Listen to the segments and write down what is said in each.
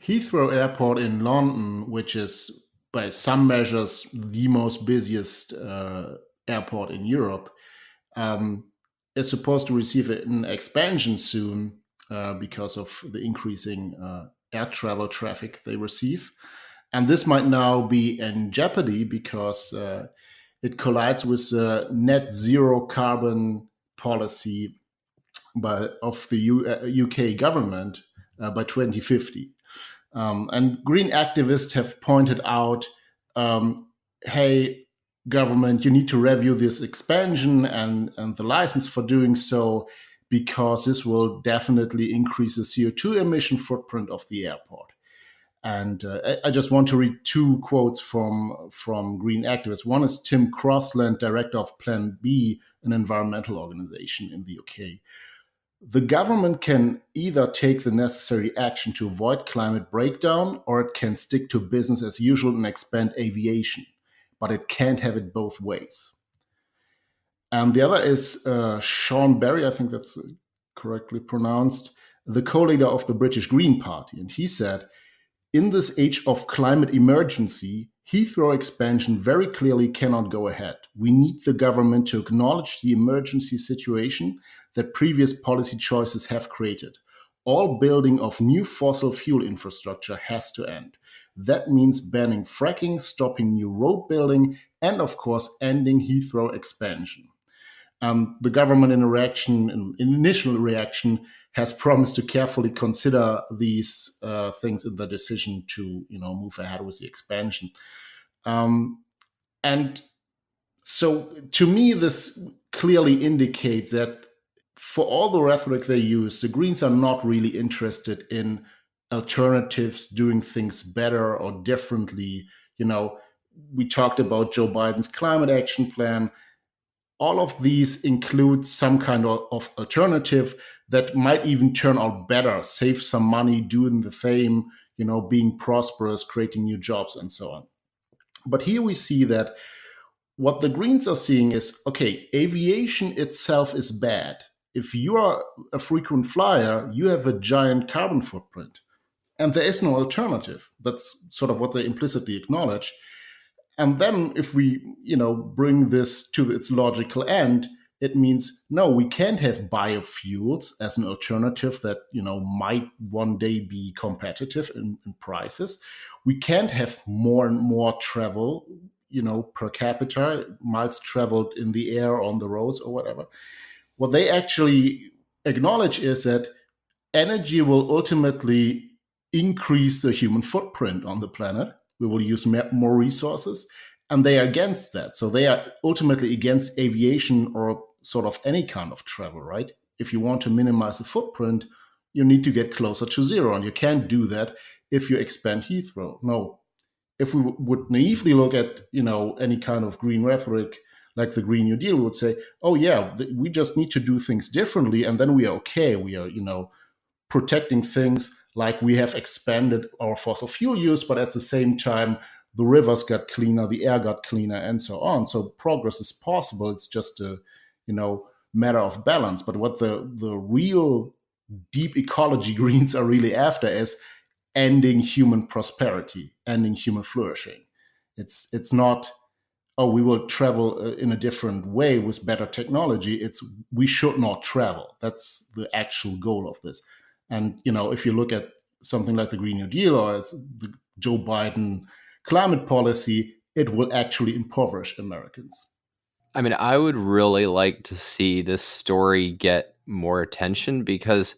Heathrow Airport in London, which is by some measures the most busiest airport in Europe, um, is supposed to receive an expansion soon because of the increasing air travel traffic they receive. And this might now be in jeopardy because it collides with the net zero carbon policy of the UK government by 2050. And green activists have pointed out, um, hey, government, you need to review this expansion and the license for doing so, because this will definitely increase the CO2 emission footprint of the airport. And I just want to read two quotes from green activists. One is Tim Crossland, director of Plan B, an environmental organization in the UK. The government can either take the necessary action to avoid climate breakdown, or it can stick to business as usual and expand aviation. But it can't have it both ways. And the other is Sean Berry, I think that's correctly pronounced, the co leader of the British Green Party. And he said, in this age of climate emergency, Heathrow expansion very clearly cannot go ahead. We need the government to acknowledge the emergency situation that previous policy choices have created. All building of new fossil fuel infrastructure has to end. That means banning fracking, stopping new road building, and of course, ending Heathrow expansion. The government, in initial reaction, has promised to carefully consider these things in the decision to, move ahead with the expansion. Um, and so, to me, this clearly indicates that for all the rhetoric they use, the Greens are not really interested in alternatives, doing things better or differently. We talked about Joe Biden's climate action plan. All of these include some kind of alternative that might even turn out better, save some money, doing the same, being prosperous, creating new jobs, and so on. But here we see that what the Greens are seeing is, okay, aviation itself is bad. If you are a frequent flyer, you have a giant carbon footprint, and there is no alternative. That's sort of what they implicitly acknowledge. And then if we, bring this to its logical end, it means no, we can't have biofuels as an alternative that, might one day be competitive in prices. We can't have more and more travel, per capita, miles traveled in the air, on the roads, or whatever. What they actually acknowledge is that energy will ultimately increase the human footprint on the planet. We will use more resources, and they are against that. So they are ultimately against aviation or sort of any kind of travel, right? If you want to minimize the footprint, you need to get closer to zero, and you can't do that if you expand Heathrow. No. If we would naively look at, any kind of green rhetoric like the Green New Deal, we would say, oh yeah, we just need to do things differently, and then we are okay. We are, protecting things, like we have expanded our fossil fuel use, but at the same time, the rivers got cleaner, the air got cleaner, and so on. So progress is possible. It's just a, matter of balance. But what the real deep ecology Greens are really after is ending human prosperity, ending human flourishing. It's not, oh, we will travel in a different way with better technology. It's, we should not travel. That's the actual goal of this. And if you look at something like the Green New Deal or the Joe Biden climate policy, it will actually impoverish Americans. I mean, I would really like to see this story get more attention, because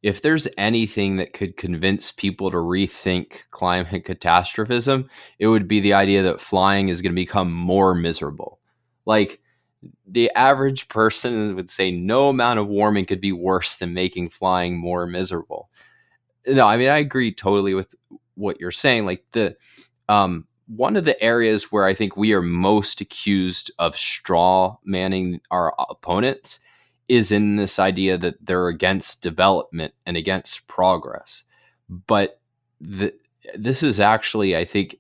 if there's anything that could convince people to rethink climate catastrophism, it would be the idea that flying is going to become more miserable. Like, the average person would say no amount of warming could be worse than making flying more miserable. No, I mean, I agree totally with what you're saying. Like, one of the areas where I think we are most accused of straw manning our opponents is in this idea that they're against development and against progress. But this is actually, I think,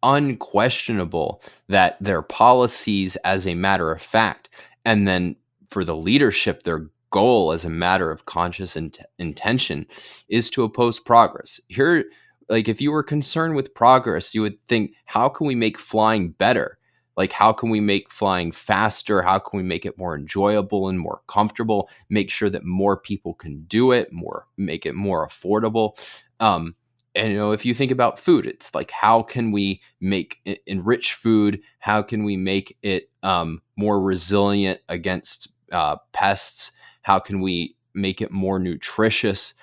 unquestionable that their policies, as a matter of fact, and then for the leadership, their goal as a matter of conscious intention is to oppose progress. Here, like if you were concerned with progress, you would think, how can we make flying better? Like, how can we make flying faster? How can we make it more enjoyable and more comfortable? Make sure that more people can do it, make it more affordable. Um, and if you think about food, it's like, how can we make enrich food? How can we make it more resilient against pests? How can we make it more nutritious?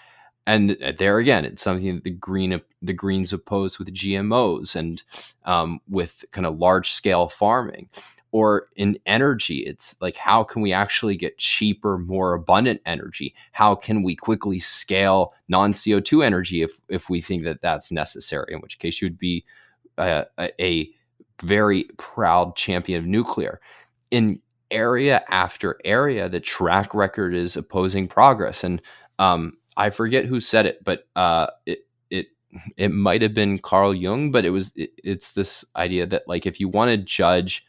And there again, it's something that the Greens oppose with GMOs and with kind of large scale farming. Or in energy, it's like, how can we actually get cheaper, more abundant energy? How can we quickly scale non CO2 energy if we think that that's necessary? In which case, you'd be a very proud champion of nuclear. In area after area, the track record is opposing progress. And I forget who said it, but it it might have been Carl Jung, but it's this idea that, like, if you want to judge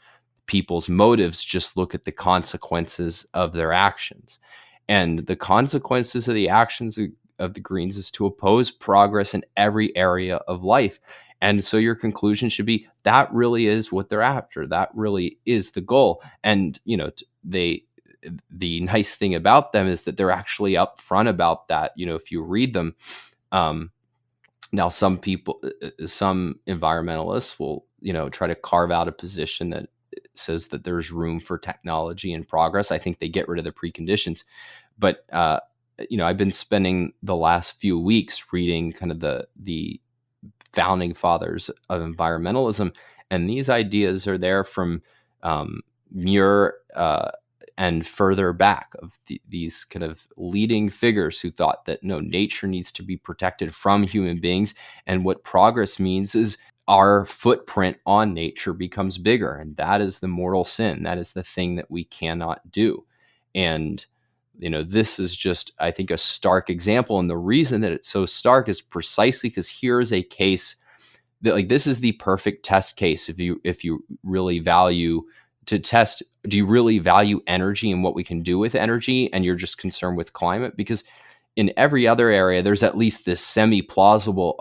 people's motives, just look at the consequences of their actions. And the consequences of the actions of the Greens is to oppose progress in every area of life. And so your conclusion should be that really is what they're after. That really is the goal. And, the nice thing about them is that they're actually upfront about that. If you read them, um, now some environmentalists will, try to carve out a position that says that there's room for technology and progress. I think they get rid of the preconditions. But, I've been spending the last few weeks reading kind of the founding fathers of environmentalism, and these ideas are there from Muir and further back of these kind of leading figures who thought that no, nature needs to be protected from human beings, and what progress means is our footprint on nature becomes bigger, and that is the mortal sin. That is the thing that we cannot do. And this is just, I think, a stark example. And the reason that it's so stark is precisely because here's a case that, like, this is the perfect test case. If you really value to test, do you really value energy and what we can do with energy, and you're just concerned with climate? Because in every other area, there's at least this semi-plausible,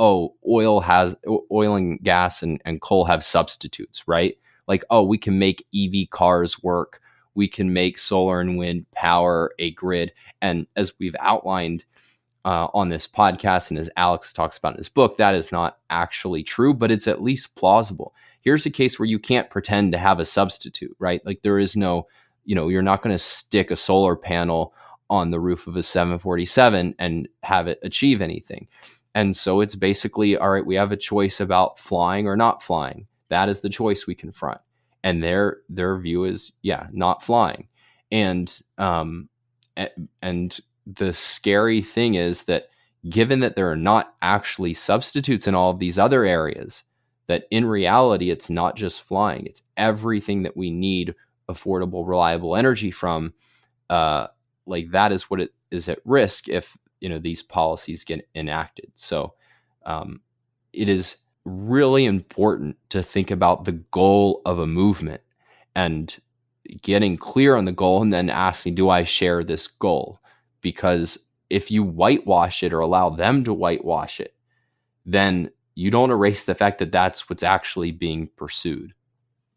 oil and gas and coal have substitutes, right? Like, we can make EV cars work. We can make solar and wind power a grid. And as we've outlined on this podcast, and as Alex talks about in his book, that is not actually true, but it's at least plausible. Here's a case where you can't pretend to have a substitute, right? Like, there is no, you're not going to stick a solar panel on the roof of a 747 and have it achieve anything. And so it's basically, all right, we have a choice about flying or not flying. That is the choice we confront. And their view is, not flying. And the scary thing is that, given that there are not actually substitutes in all of these other areas, that in reality, it's not just flying, it's everything that we need affordable, reliable energy from. Like, that is what it is at risk if, these policies get enacted. So it is really important to think about the goal of a movement and getting clear on the goal, and then asking, do I share this goal? Because if you whitewash it or allow them to whitewash it, then you don't erase the fact that that's what's actually being pursued.